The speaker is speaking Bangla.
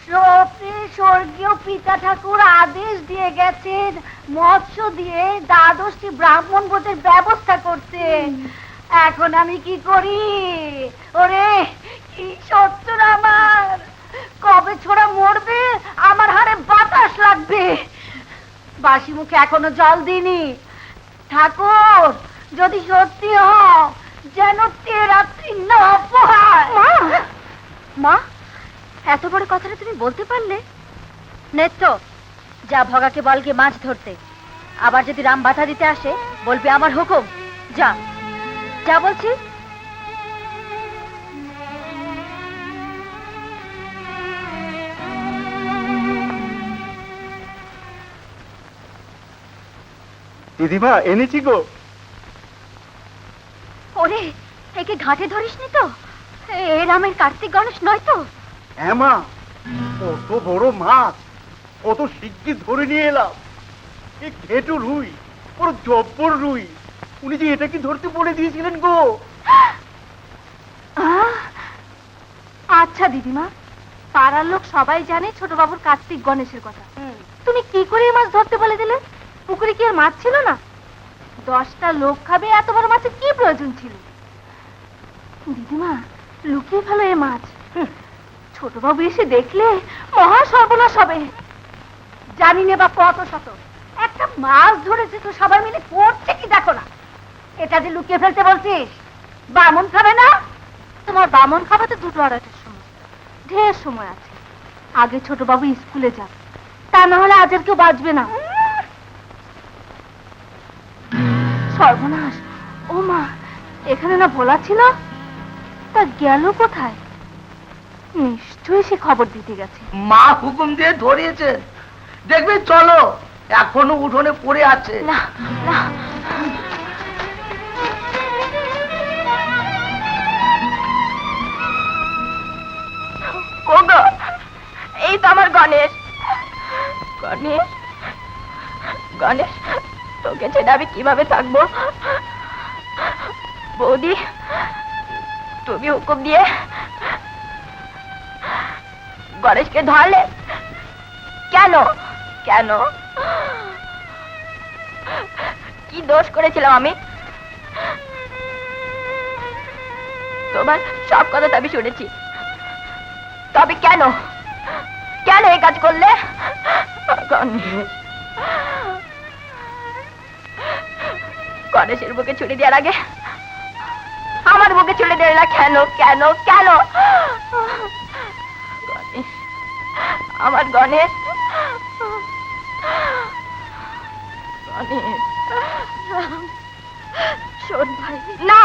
স্বর্গীয় পিতা ঠাকুর আদেশ দিয়ে গেছেন মৎস্য দিয়ে দ্বাদশটি ব্রাহ্মণ ভোজের ব্যবস্থা করতে। এখন আমি কি করি? ওরে কি সত্য আমার, কবে ছোড়া মরবে আমার হাড়ে বাতাস লাগবে। বাসি মুখে এখনো জল দিইনি। ঠাকুর যদি সত্যি হও যেন তে রাত্রি না পোহায়। মা, এত বড় কথাটা তুমি বলতে পারলে? নেত্য, যা ভগাকে বলকে মাছ ধরতে। আবার যদি রাম বাধা দিতে আসে বলবি আমার হুকুম। যা যা বলছি। দিদিমা এনেছি গো। ওরে, একে ঘাটে ধরিসনি তো? এ রামের কার্তিক গণেশ নয় তো? হ্যাঁ মা, কত বড় মাছ, কত শিগগির ধরে নিয়ে এলাম। এ ঘেটু রুই, বড় জব্বর রুই। উনি যে এটা কি ধরতে বলে দিয়েছিলেন গো। আচ্ছা দিদিমা, পাড়ার লোক সবাই জানে ছোট বাবুর কার্তিক গণেশের কথা। তুমি কি করে মাছ ধরতে বলে দিলে? পুকুরে কি আর মাছ ছিল না? 10টা লোক খাবে, এত বড় মাছের কি প্রয়োজন ছিল? দিদিমা, লুকিয়ে ফেলো এ মাছ। ছোট বাবু এসে দেখলে মহা সর্বনাশ হবে। জানি না বা কত শত একটা মাছ ধরেছে তো সবাই মিলে করছে কি দেখো না। এটা যে লুকিয়ে ফেলতে বলছিস, বামন খাবে না? তোমার বামন খাবাতে 2-2:30টার সময়, ঢের সময় আছে। আগে ছোট বাবু স্কুলে যাক, তা না হলে আজ আর কেউ বাঁচবে না। সর্বনাশ! ও মা, এখানে না ভোলা ছিল? তা গেল কোথায়? নিশ্চয়ই সে খবর দিতে গেছে। মা হুকুম দিয়ে ধরিয়েছে, দেখবে চলো, এখনো উঠোনে পড়ে আছে। না না, ওগো, এই তো আমার গণেশ। গণেশ, গণেশ, তোকে ছেড়ে আমি কিভাবে থাকবো? বৌদি, তুমি হুকুম দিয়ে গণেশকে ধরলে কেন? কেন? কি দোষ করেছিলাম আমি? তোমার সব কথা তো আমি শুনেছি, তবে কেন কেন এই কাজ করলে? গণেশ, গণেশের বুকে ছুরি দেওয়ার আগে আমার বুকে ছুরি দিলে না কেন? কেন কেন? গণেশ, আমার গণেশ, গণেশ। শোন ভাই, না,